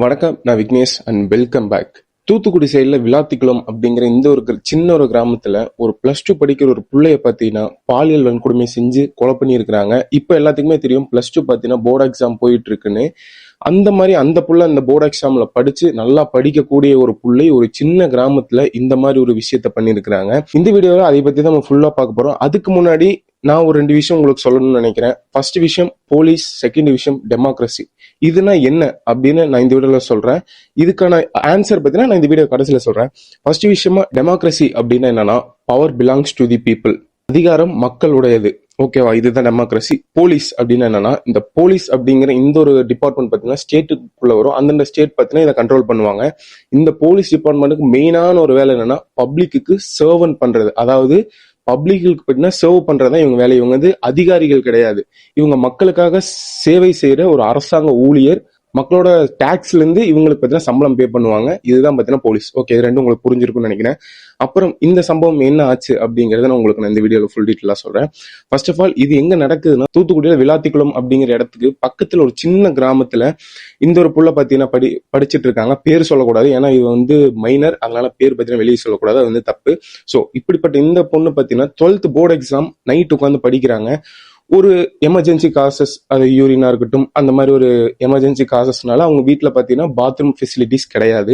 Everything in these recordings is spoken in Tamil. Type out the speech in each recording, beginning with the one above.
வணக்கம், நான் Vignesh and welcome back. Thoothukudi சைடில் விளாத்திக்குளம் அப்படிங்கிற இந்த ஒரு சின்ன ஒரு கிராமத்தில் ஒரு +2 படிக்கிற ஒரு பிள்ளைய பார்த்தீங்கன்னா பாலியல் வன்கொடுமை செஞ்சு கொலை பண்ணியிருக்கிறாங்க. இப்போ எல்லாத்துக்குமே தெரியும் +2 பார்த்தீங்கன்னா போர்டு எக்ஸாம் போயிட்டு இருக்குன்னு. அந்த மாதிரி அந்த புள்ள அந்த போர்டு எக்ஸாம்ல படிச்சு நல்லா படிக்கக்கூடிய ஒரு புள்ளை ஒரு சின்ன கிராமத்துல இந்த மாதிரி ஒரு விஷயத்த பண்ணியிருக்கிறாங்க. இந்த வீடியோவில் அதை பத்தி தான் நம்ம ஃபுல்லா பார்க்க போறோம். அதுக்கு முன்னாடி நான் ஒரு 2 விஷயம் உங்களுக்கு சொல்லணும்னு நினைக்கிறேன். ஃபர்ஸ்ட் விஷயம் போலீஸ், செகண்ட் விஷயம் டெமோக்ரஸி. இதுனா என்ன அப்படின்னு நான் இந்த வீடியோல சொல்றேன். இதுக்கான ஆன்சர் பத்தினா நான் இந்த வீடியோ கடைசியில சொல்றேன். ஃபர்ஸ்ட் விஷயமா டெமோக்ரஸி அப்படின்னா என்னன்னா power belongs to the people. அதிகாரம் மக்களுடையது. ஓகேவா, இதுதான் டெமோக்ரஸி. போலீஸ் அப்படின்னா என்னன்னா இந்த போலீஸ் அப்படிங்கிற இந்த ஒரு டிபார்ட்மெண்ட் பார்த்தீங்கன்னா ஸ்டேட்டுக்குள்ள வரும். அந்தந்த ஸ்டேட் பார்த்தீங்கன்னா இதை கண்ட்ரோல் பண்ணுவாங்க. இந்த போலீஸ் டிபார்ட்மெண்ட்டுக்கு மெயினான ஒரு வேலை என்னன்னா பப்ளிக்கு சர்வன் பண்றது. அதாவது பப்ளிக்கு பார்த்தீங்கன்னா சர்வ் பண்றதா இவங்க வேலை. இவங்க வந்து அதிகாரிகள் கிடையாது. இவங்க மக்களுக்காக சேவை செய்யற ஒரு அரசாங்க ஊழியர். மக்களோட டாக்ஸ்ல இருந்து இவங்களுக்கு பார்த்தீங்கன்னா சம்பளம் பே பண்ணுவாங்க. இதுதான் பார்த்தீங்கன்னா போலீஸ். ஓகே, இது ரெண்டும் உங்களுக்கு புரிஞ்சிருக்கும்னு நினைக்கிறேன். அப்புறம் இந்த சம்பவம் என்ன ஆச்சு அப்படிங்கறத நான் உங்களுக்கு இந்த வீடியோல ஃபுல் டீட்டெயிலா சொல்றேன். ஃபர்ஸ்ட் ஆஃப் ஆல் இது எங்க நடக்குதுன்னா தூத்துக்குடியில விளாத்திக்குளம் அப்படிங்கிற இடத்துக்கு பக்கத்துல ஒரு சின்ன கிராமத்துல இந்த ஒரு புள்ள பாத்தீங்கன்னா படிச்சுட்டு இருக்காங்க. பேர் சொல்லக்கூடாது, ஏன்னா இது வந்து மைனர், அதனால பேர் பார்த்தீங்கன்னா வெளியே சொல்லக்கூடாது, அது வந்து தப்பு. ஸோ இப்படிப்பட்ட இந்த பொண்ணு பார்த்தீங்கன்னா 12th போர்டு எக்ஸாம் நைட் உட்காந்து படிக்கிறாங்க. ஒரு எமர்ஜென்சி காசஸ், அது யூரினா இருக்கட்டும், அந்த மாதிரி ஒரு எமர்ஜென்சி காசஸ்னால அவங்க வீட்டில் பார்த்தீங்கன்னா பாத்ரூம் ஃபெசிலிட்டிஸ் கிடையாது.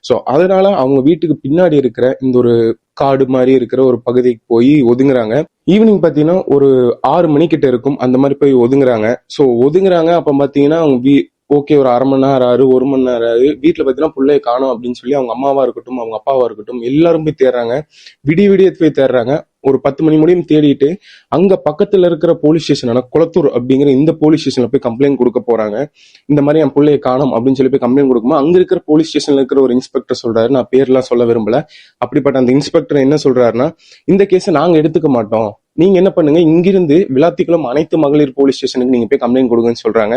ஸோ அதனால அவங்க வீட்டுக்கு பின்னாடி இருக்கிற இந்த ஒரு காடு மாதிரி இருக்கிற ஒரு பகுதிக்கு போய் ஒதுங்குறாங்க. ஈவினிங் பார்த்தீங்கன்னா ஒரு 6 மணி கிட்ட இருக்கும். அந்த மாதிரி போய் ஒதுங்குறாங்க. ஸோ ஒதுங்குறாங்க. அப்போ பார்த்தீங்கன்னா அவங்க ஓகே, ஒரு அரை மணி நேரம் ஆறு, 1 மணி நேரம் ஆறு, வீட்டுல பாத்தீங்கன்னா பிள்ளைய காணும் அப்படின்னு சொல்லி அவங்க அம்மாவா இருக்கட்டும், அவங்க அப்பாவா இருக்கட்டும், எல்லாரும் போய் தேடுறாங்க. விடிய போய் தேடுறாங்க. ஒரு 10 மணி முடியும் தேடிட்டு அங்க பக்கத்துல இருக்கிற போலீஸ் ஸ்டேஷனான குளத்தூர் அப்படிங்கிற இந்த போலீஸ் ஸ்டேஷன்ல போய் கம்ப்ளைண்ட் கொடுக்க போறாங்க. இந்த மாதிரி என் பிள்ளைய காணும் அப்படின்னு சொல்லி போய் கம்ப்ளைண்ட் கொடுக்குமா அங்க இருக்கிற போலீஸ் ஸ்டேஷன்ல இருக்கிற ஒரு இன்ஸ்பெக்டர் சொல்றாரு, நான் பேர்லாம் சொல்ல விரும்பல. அப்படிப்பட்ட அந்த இன்ஸ்பெக்டர் என்ன சொல்றாருன்னா, இந்த கேஸை நாங்க எடுத்துக்க மாட்டோம், நீங்க என்ன பண்ணுங்க, இங்கிருந்து விளாத்திக்குளம் அனைத்து மகளிர் போலீஸ் ஸ்டேஷனுக்கு நீங்க போய் கம்ப்ளைண்ட் கொடுங்கன்னு சொல்றாங்க.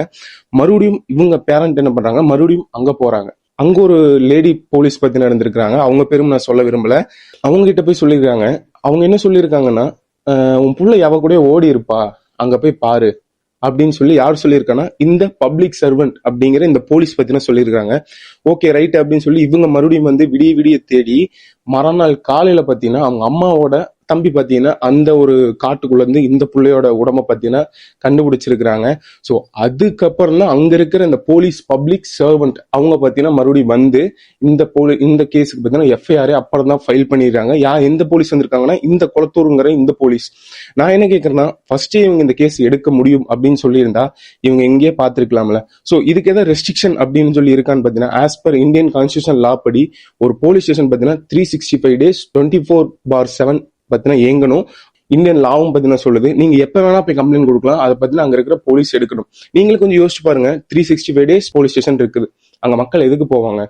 மறுபடியும் இவங்க பேரண்ட் என்ன பண்றாங்க, மறுபடியும் அங்க போறாங்க. அங்க ஒரு லேடி போலீஸ் பத்தி நடந்திருக்காங்க. அவங்க பேரும் நான் சொல்ல விரும்பல. அவங்க கிட்ட போய் சொல்லியிருக்காங்க. அவங்க என்ன சொல்லியிருக்காங்கன்னா, உன் புள்ள எவ கூட ஓடி இருப்பா, அங்க போய் பாரு அப்படின்னு சொல்லி யார் சொல்லியிருக்காங்கன்னா இந்த பப்ளிக் சர்வெண்ட் அப்படிங்கிற இந்த போலீஸ் பத்தின சொல்லியிருக்காங்க. ஓகே ரைட் அப்படின்னு சொல்லி இவங்க மறுபடியும் வந்து விடிய தேடி மறுநாள் காலையில பாத்தீங்கன்னா அவங்க அம்மாவோட தம்பி பாத்தீங்கன்னா அந்த ஒரு காட்டுக்குள்ள இருந்து இந்த பிள்ளையோட உடம்ப பாத்தீங்கன்னா கண்டுபிடிச்சிருக்கிறாங்க. ஸோ அதுக்கப்புறம் தான் அங்க இருக்கிற இந்த போலீஸ் பப்ளிக் சர்வெண்ட் அவங்க பாத்தீங்கன்னா மறுபடியும் வந்து இந்த கேஸுக்கு பாத்தீங்கன்னா எஃப்ஐஆர் அப்புறம் தான் ஃபைல் பண்ணிடுறாங்க. எந்த போலீஸ் வந்திருக்காங்கன்னா இந்த குளத்தூருங்கிற இந்த போலீஸ். நான் என்ன கேட்கறேன்னா, ஃபர்ஸ்டே இவங்க இந்த கேஸ் எடுக்க முடியும் அப்படின்னு சொல்லியிருந்தா இவங்க எங்கேயே பார்த்திருக்கலாம்ல. ஸோ இதுக்கு ஏதாவது ரெஸ்ட்ரிக்ஷன் அப்படின்னு சொல்லி இருக்கான்னு பாத்தீங்கன்னா, ஆஸ் பர் இந்தியன் கான்ஸ்டியூஷன் லா படி ஒரு போலீஸ் ஸ்டேஷன் பாத்தீங்கன்னா 365 days 24/7 பார்த்தீங்கன்னா இயங்கணும். இந்தியன் லாவும் பார்த்தீங்கன்னா சொல்லுது, நீங்க எப்ப வேணா போய் கம்ப்ளைண்ட் கொடுக்கலாம். அதை பத்தினா அங்க இருக்கிற போலீஸ் எடுக்கணும். நீங்களும் கொஞ்சம் யோசிச்சு பாருங்க, 365 days போலீஸ் ஸ்டேஷன் இருக்குது. அங்க மக்கள் எதுக்கு போவாங்க?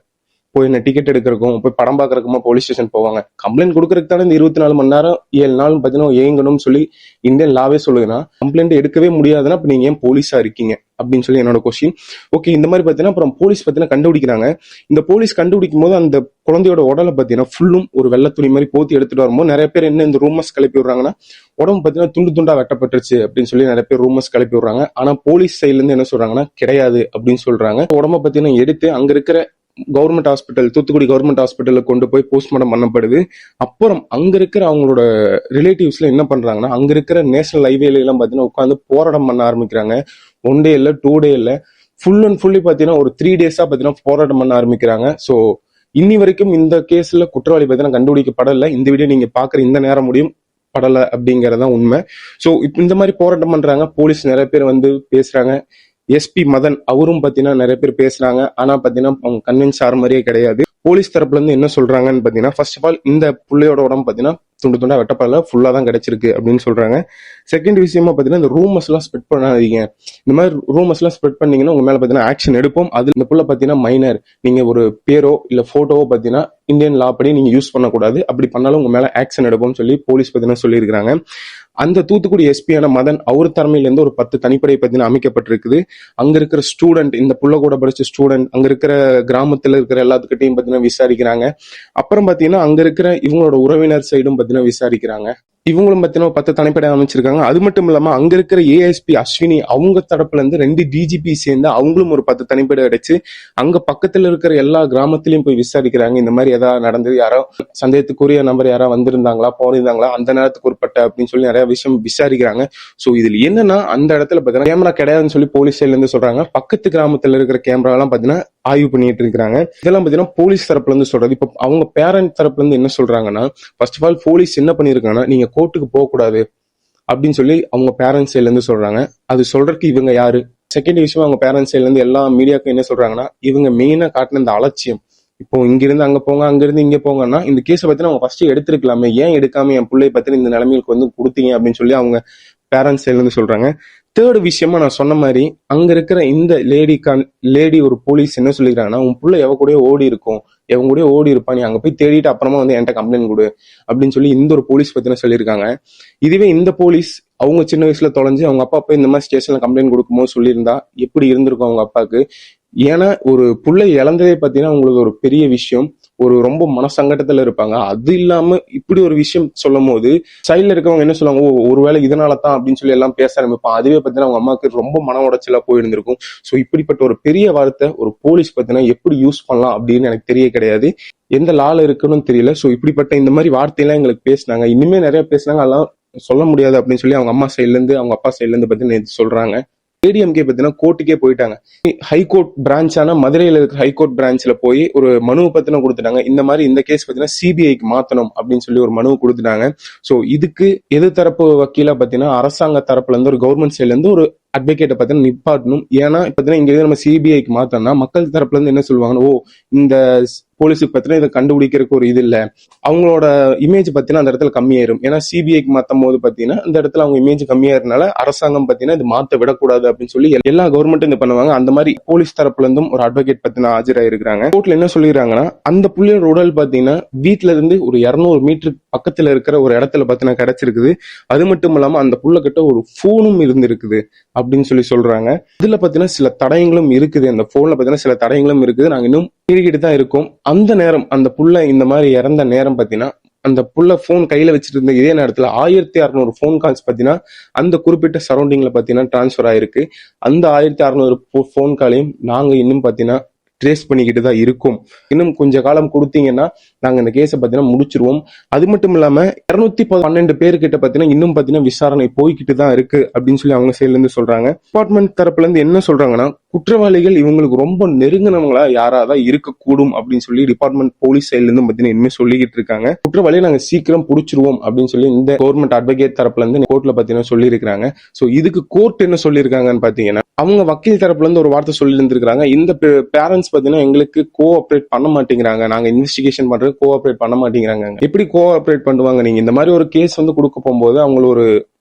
போய் என்ன டிக்கெட் எடுக்கிறக்கும், போய் படம் பார்க்கறதுக்குமா போலீஸ் ஸ்டேஷன் போவாங்க? கம்ப்ளைண்ட் கொடுக்கறதுக்கு தானே இந்த 24 மணி நேரம் 7 நாள் பார்த்தீங்கன்னா இயங்கணும்னு சொல்லி இந்தியன் லாவே சொல்லுதுன்னா, கம்ப்ளைண்ட் எடுக்கவே முடியாதுன்னா அப்ப நீங்க ஏன் போலீஸா இருக்கீங்க அப்படின்னு சொல்லி என்னோட கொஸ்டின். ஓகே, இந்த மாதிரி பார்த்தீங்கன்னா அப்புறம் போலீஸ் பார்த்தீங்கன்னா கண்டுபிடிக்கிறாங்க. இந்த போலீஸ் கண்டுபிடிக்கும் போது அந்த குழந்தையோட உடலை பார்த்தீங்கன்னா ஃபுல்லும் ஒரு வெள்ளை துணி மாதிரி போத்தி எடுத்துட்டு வரும்போது நிறைய பேர் என்ன இந்த ரூமர்ஸ் கிளப்பி விடுறாங்கன்னா, உடம்பு பார்த்தீங்கன்னா துண்டு துண்டா வெட்டப்பட்டுருச்சு அப்படின்னு சொல்லி நிறைய பேர் ரூமர்ஸ் கிளப்பி விடுறாங்க. ஆனா போலீஸ் சைட்ல இருந்து என்ன சொல்றாங்கன்னா, கிடையாது அப்படின்னு சொல்றாங்க. உடம்ப பார்த்தீங்கன்னா எடுத்து அங்க இருக்கிற கவர்மெண்ட் ஹாஸ்பிட்டல், தூத்துக்குடி கவர்மெண்ட் ஹாஸ்பிட்டல்ல கொண்டு போய் போஸ்ட்மார்ட்டம் பண்ணப்படுது. அப்புறம் அங்க இருக்கிற அவங்களோட ரிலேட்டிவ்ஸ்ல என்ன பண்றாங்கன்னா, அங்க இருக்கிற நேஷனல் ஹைவேல எல்லாம் பாத்தீங்கன்னா உட்காந்து போராட்டம் பண்ண ஆரம்பிக்கிறாங்க. 1 day இல்ல 2 day இல்ல, ஃபுல் அண்ட் ஃபுல்லி பாத்தீங்கன்னா ஒரு 3 days பாத்தீங்கன்னா போராட்டம் பண்ண ஆரம்பிக்கிறாங்க. சோ இன்னி வரைக்கும் இந்த கேஸ்ல குற்றவாளி பாத்தீங்கன்னா கண்டுபிடிக்கப்படல. இந்த வீடியோ நீங்க பாக்குற இந்த நேரம் முடியும் படல அப்படிங்கறதான் உண்மை. சோ இந்த மாதிரி போராட்டம் பண்றாங்க. போலீஸ் நிறைய பேர் வந்து பேசுறாங்க. எஸ்பி மதன் அவரும் பாத்தீங்கன்னா நிறைய பேர் பேசுறாங்க. ஆனா பாத்தீங்கன்னா அவங்க கன்வின்ஸ் ஆற மாதிரியே கிடையாது. போலீஸ் தரப்புல இருந்து என்ன சொல்றாங்கன்னு பாத்தீங்கன்னா, ஃபர்ஸ்ட் ஆஃப் ஆல் இந்த புள்ளையோட உடம்பு பாத்தீங்கன்னா துண்டு துண்டா வெட்டப்படல, ஃபுல்லா தான் கிடைச்சிருக்கு அப்படின்னு சொல்றாங்க. செகண்ட் விஷயமா பாத்தீங்கன்னா, இந்த ரூமர்ஸ் எல்லாம் ஸ்ப்ரெட் பண்ணாதீங்க. இந்த மாதிரி ரூமர்ஸ் எல்லாம் ஸ்ப்ரெட் பண்ணீங்கன்னா உங்க மேல பாத்தீங்கன்னா ஆக்ஷன் எடுப்போம். அது இந்த புள்ள பாத்தீங்கன்னா மைனர், நீங்க ஒரு பேரோ இல்ல போட்டோவோ பாத்தீங்கன்னா இந்தியன் லா படி நீங்க யூஸ் பண்ணக்கூடாது. அப்படி பண்ணாலும் உங்க மேல ஆக்ஷன் எடுப்போம்னு சொல்லி போலீஸ் பாத்தீங்கன்னா சொல்லியிருக்காங்க. அந்த தூத்துக்குடி எஸ்பியான மதன் அவர் தலைமையில இருந்து ஒரு 10 தனிப்படை பார்த்தீங்கன்னா அமைக்கப்பட்டிருக்குது. அங்க இருக்கிற ஸ்டூடெண்ட், இந்த புள்ள கூட படிச்ச ஸ்டூடெண்ட், அங்க இருக்கிற கிராமத்துல இருக்கிற எல்லாத்துக்கிட்டையும் பாத்தீங்கன்னா விசாரிக்கிறாங்க. அப்புறம் பாத்தீங்கன்னா அங்க இருக்கிற இவங்களோட உறவினர் சைடும் பாத்தீங்கன்னா விசாரிக்கிறாங்க. இவங்களும் பார்த்தீங்கன்னா 10 தனிப்படை அமைச்சிருக்காங்க. அது மட்டும் இல்லாம அங்க இருக்கிற ஏஎஸ்பி அஸ்வினி அவங்க தரப்புல இருந்து 2 டிஜிபி சேர்ந்து அவங்களும் ஒரு 10 தனிப்படை அடிச்சு அங்க பக்கத்துல இருக்கிற எல்லா கிராமத்திலயும் போய் விசாரிக்கிறாங்க. இந்த மாதிரி ஏதாவது நடந்தது, யாரோ சந்தேகத்துக்குரிய நபர் யாராவது வந்திருந்தாங்களா போயிருந்தாங்களா அந்த நேரத்துக்கு உட்பட்ட அப்படின்னு சொல்லி நிறைய விஷயம் விசாரிக்கிறாங்க. சோ இதுல என்னன்னா அந்த இடத்துல பாத்தீங்கன்னா கேமரா கிடையாதுன்னு சொல்லி போலீஸ் சைட்ல இருந்து சொல்றாங்க. பக்கத்து கிராமத்துல இருக்கிற கேமரா எல்லாம் பாத்தீங்கன்னா ஆய்வு பண்ணிட்டு இருக்காங்க. இதெல்லாம் பாத்தீங்கன்னா போலீஸ் தரப்புல இருந்து சொல்றது. இப்ப அவங்க பேரண்ட் தரப்புல இருந்து என்ன சொல்றாங்கன்னா, ஃபர்ஸ்ட் ஆஃப் ஆல் போலீஸ் என்ன பண்ணிருக்காங்கன்னா, நீங்க கோர்ட்டுக்கு போக கூடாது அப்படின்னு சொல்லி அவங்க பேரண்ட்ஸ் சைட்ல இருந்து சொல்றாங்க. அது சொல்றதுக்கு இவங்க யாரு? செகண்ட் விஷயம், அவங்க பேரண்ட்ஸ் சைட்ல இருந்து எல்லா மீடியாவுக்கும் என்ன சொல்றாங்கன்னா, இவங்க மெயினா காட்டின இந்த அலட்சியம், இப்போ இங்கிருந்து அங்க போங்க அங்கிருந்து இங்க போங்கன்னா இந்த கேஸை பத்தி அவங்க ஃபர்ஸ்ட் எடுத்திருக்கலாமே, ஏன் எடுக்காம என் பிள்ளை பத்தி இந்த நிலைமைக்கு வந்து கொடுத்தீங்க அப்படின்னு சொல்லி அவங்க பேரண்ட்ஸ் சைட்ல இருந்து சொல்றாங்க. தேர்ட் விஷயமா நான் சொன்ன மாதிரி அங்க இருக்கிற இந்த லேடி ஒரு போலீஸ் என்ன சொல்லிக்கிறாங்கன்னா, உன் புள்ள எவ கூட ஓடி இருக்கும், எவங்க கூட ஓடி இருப்பா, நீ அங்க போய் தேடிட்டு அப்புறமா வந்து என்கிட்ட கம்ப்ளைண்ட் கொடு அப்படின்னு சொல்லி இந்த ஒரு போலீஸ் பத்தின சொல்லியிருக்காங்க. இதுவே இந்த போலீஸ் அவங்க சின்ன வயசுல தொலைஞ்சு அவங்க அப்பா போய் இந்த மாதிரி ஸ்டேஷன்ல கம்ப்ளைண்ட் கொடுக்கும்போது சொல்லியிருந்தா எப்படி இருந்திருக்கும் அவங்க அப்பாவுக்கு. ஏன்னா ஒரு புள்ளை இழந்ததே பாத்தீங்கன்னா உங்களுக்கு ஒரு பெரிய விஷயம், ஒரு ரொம்ப மனசங்கட்டத்துல இருப்பாங்க. அது இல்லாம இப்படி ஒரு விஷயம் சொல்லும் போது சைட்ல இருக்கவங்க என்ன சொல்லுவாங்க, ஒருவேளை இதனால தான் அப்படின்னு சொல்லி எல்லாம் பேச ஆரம்பிப்பான். அதுவே பாத்தீங்கன்னா அவங்க அம்மாவுக்கு ரொம்ப மன உடைச்சலா போயிருந்திருக்கும். சோ இப்படிப்பட்ட ஒரு பெரிய வார்த்தை ஒரு போலீஸ் பாத்தீங்கன்னா எப்படி யூஸ் பண்ணலாம் அப்படின்னு எனக்கு தெரிய கிடையாது, எந்த லால இருக்குன்னு தெரியல. சோ இப்படிப்பட்ட இந்த மாதிரி வார்த்தையெல்லாம் எங்களுக்கு பேசினாங்க, இனிமே நிறைய பேசினாங்க, அதெல்லாம் சொல்ல முடியாது அப்படின்னு சொல்லி அவங்க அம்மா சைட்ல இருந்து அவங்க அப்பா சைட்ல இருந்து பாத்தீங்கன்னா சொல்றாங்க. ஏடிஎம்கே பத்தினா கோர்ட்டுக்கே போயிட்டாங்க. ஹைகோர்ட் பிரான்ச்சான மதுரையில இருக்கிற ஹைகோர்ட் பிரான்ச்ல போய் ஒரு மனு பத்தின கொடுத்துட்டாங்க. இந்த மாதிரி இந்த கேஸ் பத்தினா சிபிஐக்கு மாத்தணும் அப்படின்னு சொல்லி ஒரு மனு கொடுத்துட்டாங்க. சோ இதுக்கு எது தரப்பு வக்கீலா பாத்தீங்கன்னா அரசாங்க தரப்புல இருந்து ஒரு கவர்மெண்ட் சைட்ல இருந்து ஒரு அட்வொகேட்டை பார்த்தீங்கன்னா நிப்பாட்டணும். ஏன்னா பாத்தீங்கன்னா இங்க நம்ம சிபிஐக்கு மாத்தோம்னா மக்கள் தரப்புல இருந்து என்ன சொல்லுவாங்க, ஓ இந்த போலீஸுக்கு பத்தினா இதை கண்டுபிடிக்கிறதுக்கு ஒரு இது இல்ல, அவங்களோட இமேஜ் பத்தினா அந்த இடத்துல கம்மியாயிரும். ஏன்னா சிபிஐக்கு மாத்தும் போது பாத்தீங்கன்னா இந்த இடத்துல அவங்க இமேஜ் கம்மியாயிருந்தால அரசாங்கம் பாத்தீங்கன்னா இது மாத்த விடக்கூடாது அப்படின்னு சொல்லி எல்லா கவர்மெண்ட்டும் இது பண்ணுவாங்க. அந்த மாதிரி போலீஸ் தரப்புல இருந்தும் ஒரு அட்வொகேட் பத்தினா ஆஜராயிருக்காங்க. கோர்ட்ல என்ன சொல்லிடுறாங்கன்னா, அந்த புள்ளியோட உடல் பாத்தீங்கன்னா வீட்டுல இருந்து ஒரு 200 மீட்டர் பக்கத்துல இருக்கிற ஒரு இடத்துல பாத்தீங்கன்னா கிடைச்சிருக்குது. அது மட்டும் இல்லாம அந்த புள்ள கிட்ட ஒரு போனும் இருந்திருக்குது அப்படின்னு சொல்லி சொல்றாங்க. இதுல பாத்தீங்கன்னா சில தடயங்களும் இருக்குது, அந்த போன்ல பாத்தீங்கன்னா சில தடயங்களும் இருக்குது. நாங்க இன்னும் தேடிக்கிட்டு தான் இருக்கோம். அந்த நேரம் அந்த புள்ள இந்த மாதிரி இறந்த நேரம் பாத்தீங்கன்னா அந்த புள்ள போன் கையில வச்சிட்டு இருந்த இதே நேரத்துல 1600 போன் கால்ஸ் பாத்தீங்கன்னா அந்த குறிப்பிட்ட சரௌண்டிங்ல பாத்தீங்கன்னா டிரான்ஸ்பர் ஆயிருக்கு. அந்த 1600 போன் காலையும் நாங்க இன்னும் பாத்தீங்கன்னா ட்ரேஸ் பண்ணிக்கிட்டு தான் இருக்கும். இன்னும் கொஞ்ச காலம் கொடுத்தீங்கன்னா நாங்க இந்த கேஸை பாத்தீங்கன்னா முடிச்சிருவோம். அது மட்டும் இல்லாம 212 பேர்கிட்ட பாத்தீங்கன்னா இன்னும் பாத்தீங்கன்னா விசாரணை போய்கிட்டு தான் இருக்கு அப்படின்னு சொல்லி அவங்க சைட்ல இருந்து சொல்றாங்க. டிபார்ட்மெண்ட் தரப்புல இருந்து என்ன சொல்றாங்கன்னா, குற்றவாளிகள் இவங்களுக்கு ரொம்ப நெருங்கினவங்களா யாராதான் இருக்கக்கூடும் அப்படின்னு சொல்லி டிபார்ட்மெண்ட் போலீஸ் சைட்ல இருந்து பாத்தீங்கன்னா இனிமே சொல்லிக்கிட்டு இருக்காங்க. குற்றவாளியை நாங்க சீக்கிரம் புடிச்சிருவோம் அப்படின்னு சொல்லி இந்த கவர்மெண்ட் அட்வொகேட் தரப்புல இருந்து கோர்ட்ல பாத்தீங்கன்னா சொல்லி இருக்காங்க. சோ இதுக்கு கோர்ட் என்ன சொல்லியிருக்காங்கன்னு பாத்தீங்கன்னா, அவங்க வக்கீல் தரப்புல இருந்து ஒரு வார்த்தை சொல்லி இருந்திருக்காங்க, இந்த பேரண்ட்ஸ் பாத்தீங்கன்னா எங்களுக்கு கோஆபரேட் பண்ண மாட்டேங்கிறாங்க, நாங்க இன்வெஸ்டிகேஷன் பண்றது கோஆபரேட் பண்ண மாட்டேங்கிறாங்க. எப்படி கோஆபரேட் பண்ணுவாங்க, நீங்க இந்த மாதிரி ஒரு கேஸ் வந்து கொடுக்க போகும்போது அவங்கள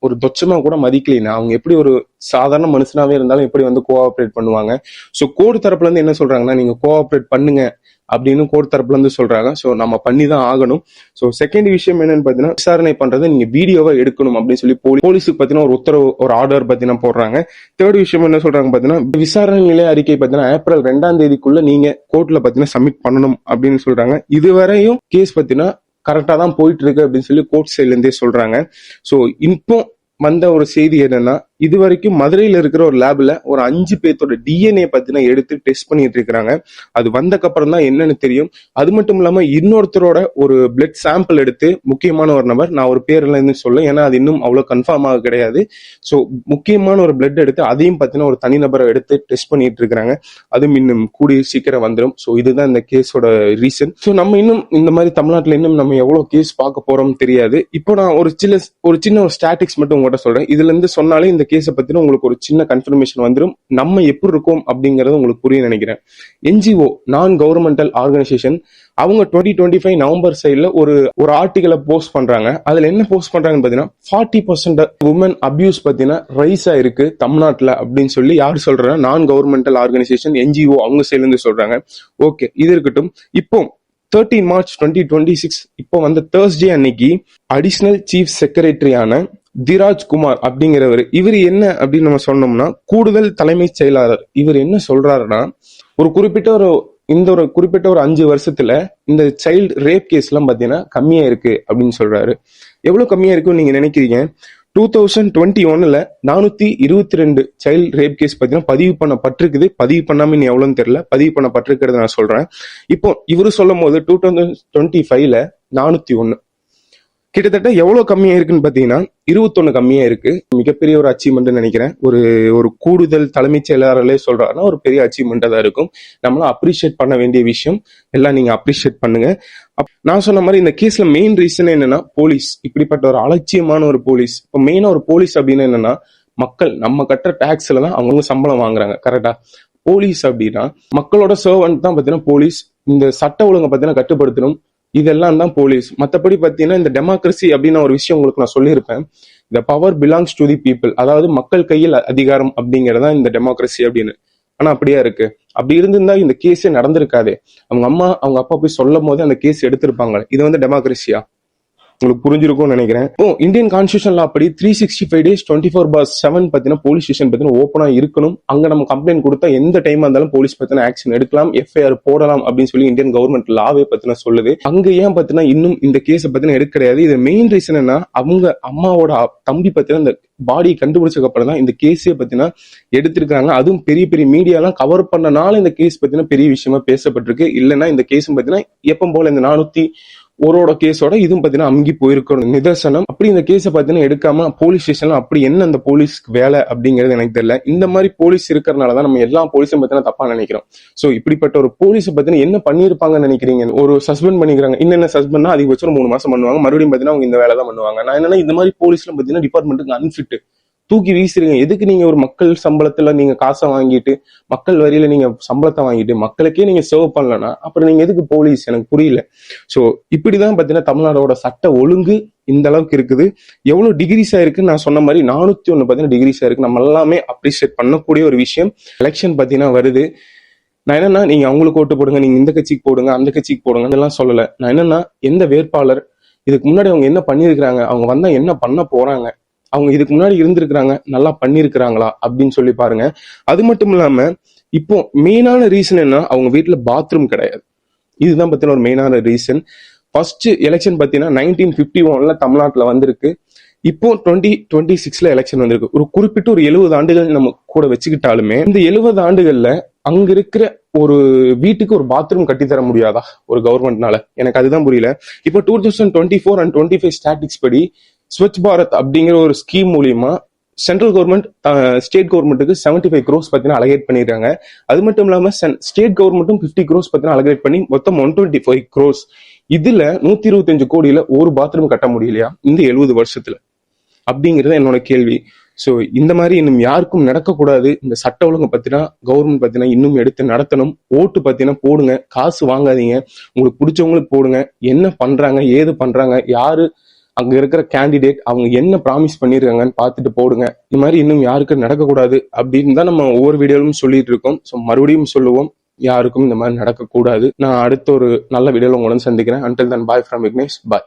ஒரு தொச்சமா கூட மதிக்கலைன்னா அவங்க எப்படி ஒரு சாதாரண மனுஷனாவே இருந்தாலும் எப்படி வந்து கோஆபரேட் பண்ணுவாங்க. சோ கோர்ட் தரப்புல இருந்து என்ன சொல்றாங்கன்னா, நீங்க கோஆபரேட் பண்ணுங்க அப்படின்னு கோர்ட் தரப்புல இருந்து சொல்றாங்க. சோ நம்ம பண்ணி தான் ஆகணும். சோ செகண்ட் விஷயம் என்னன்னு பாத்தீங்கன்னா, விசாரணை பண்றது நீங்க வீடியோவா எடுக்கணும் அப்படின்னு சொல்லி போலீஸுக்கு பாத்தீங்கன்னா ஒரு உத்தரவு ஒரு ஆர்டர் பாத்தீங்கன்னா போடுறாங்க. தேர்ட் விஷயம் என்ன சொல்றாங்க பாத்தீங்கன்னா, விசாரணை நிலை அறிக்கை பாத்தீங்கன்னா ஏப்ரல் 2ஆம் தேதிக்குள்ள நீங்க கோர்ட்ல பாத்தீங்கன்னா சப்மிட் பண்ணணும் அப்படின்னு சொல்றாங்க. இதுவரையும் கேஸ் பாத்தீங்கன்னா கரெக்டா தான் போயிட்டு இருக்கு அப்படின்னு சொல்லி கோர்ட் சைட்ல இருந்தே சொல்றாங்க. சோ இப்போ வந்த ஒரு செய்தி என்னன்னா, இது வரைக்கும் மதுரையில இருக்கிற ஒரு லேப்ல ஒரு 5 பேர்த்தோட டிஎன்ஏ பத்தின எடுத்து டெஸ்ட் பண்ணிட்டு இருக்காங்க. அது வந்தக்கு அப்புறம் தான் என்னன்னு தெரியும். அது மட்டும் இல்லாம இன்னொருத்தரோட ஒரு பிளட் சாம்பிள் எடுத்து, முக்கியமான ஒரு நபர், நான் ஒரு பேர் எல்லாம் சொல்ல ஏன்னா அது இன்னும் அவ்வளவு கன்ஃபார்ம் ஆக கிடையாது. சோ முக்கியமான ஒரு பிளட் எடுத்து அதையும் பத்தின ஒரு தனிநபரை எடுத்து டெஸ்ட் பண்ணிட்டு இருக்காங்க. அதுவும் இன்னும் கூடிய சீக்கிரம் வந்துடும். சோ இதுதான் இந்த கேஸோட ரீசன். சோ நம்ம இன்னும் இந்த மாதிரி தமிழ்நாட்டுல இன்னும் நம்ம எவ்வளவு கேஸ் பார்க்க போறோம் தெரியாது. இப்போ நான் ஒரு சின்ன ஒரு ஸ்டாட்டிக்ஸ் மட்டும் உங்கள்கிட்ட சொல்றேன். இதுல இருந்து சொன்னாலே இந்த கேஸை பத்தின உங்களுக்கு ஒரு சின்ன கன்ஃபர்மேஷன் வந்துடும், நம்ம எப்படி இருக்கோம் அப்படிங்கறது உங்களுக்கு புரிய நினைக்கிறேன். என்ஜிஓ நான் கவர்மெண்டல் ஆர்கனைசேஷன் அவங்க 2025 நவம்பர் சைட்ல ஒரு ஆர்டிகலை போஸ்ட் பண்றாங்க. அதுல என்ன போஸ்ட் பண்றாங்கன்னு பாத்தீங்கன்னா, 40% உமன் அபியூஸ் பத்தினா ரைஸ் ஆயிருக்கு தமிழ்நாட்டுல அப்படின்னு சொல்லி யாரு சொல்றாங்க, நான் கவர்மெண்டல் ஆர்கனைசேஷன் என்ஜிஓ அவங்க சைட்ல இருந்து சொல்றாங்க. ஓகே, இது இருக்கட்டும். இப்போ 13 மார்ச் 2026 இப்போ வந்த தேர்ஸ்டே அன்னைக்கு அடிஷனல் சீஃப் செக்ரட்டரியான திராஜ் குமார் அப்படிங்கிறவர், இவர் என்ன அப்படின்னு நம்ம சொன்னோம்னா கூடுதல் தலைமைச் செயலாளர். இவர் என்ன சொல்றாருன்னா, ஒரு குறிப்பிட்ட ஒரு 5 வருஷத்துல இந்த சைல்டு ரேப் கேஸ் எல்லாம் பாத்தீங்கன்னா கம்மியா இருக்கு அப்படின்னு சொல்றாரு. எவ்வளவு கம்மியா இருக்குன்னு நீங்க நினைக்கிறீங்க? 2021 422 சைல்ட் ரேப் கேஸ் பார்த்தீங்கன்னா பதிவு பண்ணப்பட்டிருக்குது. பதிவு பண்ணாம இன்னும் எவ்வளோன்னு தெரியல, பதிவு பண்ணப்பட்டிருக்கிறத நான் சொல்றேன். இப்போ இவரு சொல்லும் போது 2025 401, கிட்டத்தட்ட எவ்வளவு கம்மியா இருக்குன்னு பாத்தீங்கன்னா 21 கம்மியா இருக்கு. மிகப்பெரிய ஒரு அச்சீவ்மெண்ட் நினைக்கிறேன். ஒரு கூடுதல் தலைமைச் செயலாளர்களே சொல்றாருன்னா ஒரு பெரிய அச்சீவ்மெண்டா தான் இருக்கும். நம்மளும் அப்ரிஷியேட் பண்ண வேண்டிய விஷயம். எல்லாம் நீங்க அப்ரிஷியேட் பண்ணுங்க. நான் சொன்ன மாதிரி இந்த கேஸ்ல மெயின் ரீசன் என்னன்னா போலீஸ், இப்படிப்பட்ட ஒரு அலட்சியமான ஒரு போலீஸ். இப்போ மெயினா ஒரு போலீஸ் அப்படின்னு என்னன்னா மக்கள் நம்ம கட்டுற டாக்ஸ்ல தான் அவங்க சம்பளம் வாங்குறாங்க, கரெக்டா? போலீஸ் அப்படின்னா மக்களோட சர்வன்ட் தான் பாத்தீங்கன்னா போலீஸ். இந்த சட்ட ஒழுங்கை பாத்தீங்கன்னா கட்டுப்படுத்தணும், இதெல்லாம் தான் போலீஸ். மற்றபடி பார்த்தீங்கன்னா இந்த டெமோக்ரஸி அப்படின்னு ஒரு விஷயம் உங்களுக்கு நான் சொல்லியிருப்பேன். இந்த power belongs to the people, அதாவது மக்கள் கையில் அதிகாரம் அப்படிங்கறதா இந்த டெமோக்ரஸி அப்படின்னு. ஆனா அப்படியா இருக்கு? அப்படி இருந்திருந்தா இந்த கேஸே நடந்திருக்காதே. அவங்க அம்மா அவங்க அப்பா போய் சொல்லும் போது அந்த கேஸ் எடுத்திருப்பாங்க. இது வந்து டெமோக்ரஸியா? உங்களுக்கு புரிஞ்சிருக்கும்னு நினைக்கிறேன். இப்போ இந்தியன் கான்ஸ்டியூஷன்ல அப்படி 365 days 24/7 பாத்தீங்கன்னா போலீஸ் ஸ்டேஷன் பாத்தீங்கன்னா ஓப்பனா இருக்கணும். அங்க நம்ம கம்ப்ளைண்ட் கொடுத்தா எந்த டைமா இருந்தாலும் போலீஸ் பாத்தீங்கன்னா ஆக்ஷன் எடுக்கலாம், எஃப்ஐஆர் போடலாம் அப்படின்னு சொல்லி இந்தியன் கவர்மெண்ட் லாவே பாத்தீங்கன்னா சொல்லுது. அங்க ஏன் பாத்தீங்கன்னா இன்னும் இந்த கேஸை பாத்தீங்கன்னா எடுக்க கிடையாது? இது மெயின் ரீசன் என்ன, அவங்க அம்மாவோட தம்பி பாத்தீங்கன்னா இந்த பாடியை கண்டுபிடிச்சதுக்கு அப்புறம் தான் இந்த கேஸே பாத்தீங்கன்னா எடுத்திருக்காங்க. அதுவும் பெரிய பெரிய மீடியா எல்லாம் கவர் பண்ணனால இந்த கேஸ் பாத்தீங்கன்னா பெரிய விஷயமா பேசப்பட்டிருக்கு. இல்லைன்னா இந்த கேஸ் பாத்தீங்கன்னா எப்பவும் போல இந்த 401 கேஸோட இதுவும் பாத்தீங்கன்னா அமுங்கி போயிருக்கணும் நிதர்சனம். அப்படி இந்த கேஸை பாத்தீங்கன்னா எடுக்காம போலீஸ் ஸ்டேஷன்ல அப்படி என்ன அந்த போலீஸ்க்கு வேலை அப்படிங்கிறது எனக்கு தெரியல. இந்த மாதிரி போலீஸ் இருக்கிறதுனாலதான் நம்ம எல்லா போலீஸும் பாத்தீங்கன்னா தப்பா நினைக்கிறோம். சோ இப்படிப்பட்ட ஒரு போலீஸை பாத்தீங்கன்னா என்ன பண்ணிருப்பாங்கன்னு நினைக்கிறீங்க? ஒரு சஸ்பெண்ட் பண்ணிக்கிறாங்க. இன்னென்ன சஸ்பெண்ட்னா அதிகபட்சம் 3 மாசம் பண்ணுவாங்க, மறுபடியும் பாத்தீங்கன்னா அவங்க இந்த வேலை தான் பண்ணுவாங்க. நான் என்னன்னா இந்த மாதிரி போலீஸ்லாம் பாத்தீங்கன்னா டிபார்ட்மெண்ட்டுக்கு அன்ஃபிட், தூக்கி வீசிருங்க. எதுக்கு நீங்க ஒரு மக்கள் சம்பளத்துல நீங்க காசை வாங்கிட்டு, மக்கள் வரியில நீங்க சம்பளத்தை வாங்கிட்டு மக்களுக்கே நீங்க சர்வ் பண்ணலன்னா அப்புறம் நீங்க எதுக்கு போலீஸ்? எனக்கு புரியல. சோ இப்படிதான் பாத்தீங்கன்னா தமிழ்நாடோட சட்ட ஒழுங்கு இந்த அளவுக்கு இருக்குது. எவ்வளவு டிகிரிஸ் ஆயிருக்குன்னு நான் சொன்ன மாதிரி 401 பாத்தீங்கன்னா டிகிரிஸ் ஆயிருக்கு. நம்ம எல்லாமே அப்ரிஷியேட் பண்ணக்கூடிய ஒரு விஷயம். எலெக்ஷன் பாத்தீங்கன்னா வருது. நான் என்னன்னா நீங்க அவங்களுக்கு ஓட்டு போடுங்க, நீங்க இந்த கட்சிக்கு போடுங்க, அந்த கட்சிக்கு போடுங்க இதெல்லாம் சொல்லல. நான் என்னன்னா எந்த வேட்பாளர், இதுக்கு முன்னாடி அவங்க என்ன பண்ணிருக்கிறாங்க, அவங்க வந்தா என்ன பண்ண போறாங்க, அவங்க இதுக்கு முன்னாடி இருந்திருக்கிறாங்க நல்லா பண்ணிருக்கிறாங்களா அப்படின்னு சொல்லி பாருங்க. அது மட்டும் இல்லாம இப்போ மெயினான ரீசன் என்ன, அவங்க வீட்டுல பாத்ரூம் கிடையாது. இதுதான் பத்தின ஒரு மெயினான ரீசன். ஃபர்ஸ்ட் எலெக்ஷன் பாத்தீங்கன்னா 1951 தமிழ்நாட்டுல வந்திருக்கு. இப்போ 2026 எலெக்ஷன் வந்திருக்கு. ஒரு குறிப்பிட்ட ஒரு 70 ஆண்டுகள் நம்ம கூட வச்சுக்கிட்டாலுமே இந்த 70 ஆண்டுகள்ல அங்க இருக்கிற ஒரு வீட்டுக்கு ஒரு பாத்ரூம் கட்டி தர முடியாதா ஒரு கவர்மெண்ட்னால? எனக்கு அதுதான் புரியல. இப்போ 2024 and 25 ஸ்டாட்டிக்ஸ் படி ஸ்வச் பாரத் அப்படிங்கிற ஒரு ஸ்கீம் மூலியமா சென்ட்ரல் கவர்மெண்ட் ஸ்டேட் கவர்மெண்ட்டுக்கு 75 crores பார்த்தீங்கன்னா அலகேட் பண்ணிருக்காங்க. அது மட்டும் இல்லாம ஸ்டேட் கவர்மெண்ட்டும் 50 crores பார்த்தீங்கன்னா அலகேட் பண்ணி மொத்தம் 125 crores. இதுல 125 கோடியில ஒரு பாத்ரூம் கட்ட முடியலையா இந்த 70 வருஷத்துல? அப்படிங்கிறது என்னோட கேள்வி. ஸோ இந்த மாதிரி இன்னும் யாருக்கும் நடக்கக்கூடாது. இந்த சட்ட ஒழுங்கு பத்தினா கவர்மெண்ட் பத்தினா இன்னும் எடுத்து நடத்தணும். ஓட்டு பத்தினா போடுங்க, காசு வாங்காதீங்க, உங்களுக்கு பிடிச்சவங்களுக்கு போடுங்க. என்ன பண்றாங்க ஏது பண்றாங்க, யாரு அங்க இருக்கிற கேண்டிடேட் அவங்க என்ன ப்ராமிஸ் பண்ணிருக்காங்கன்னு பார்த்துட்டு போடுங்க. இந்த மாதிரி இன்னும் யாருக்கும் நடக்கக்கூடாது அப்படின்னு தான் நம்ம ஒவ்வொரு வீடியோலும் சொல்லிட்டு இருக்கோம். ஸோ மறுபடியும் சொல்லுவோம், யாருக்கும் இந்த மாதிரி நடக்கக்கூடாது. நான் அடுத்த ஒரு நல்ல வீடியோல உங்களுடன் சந்திக்கிறேன். Until then, bye from Vignesh. Bye.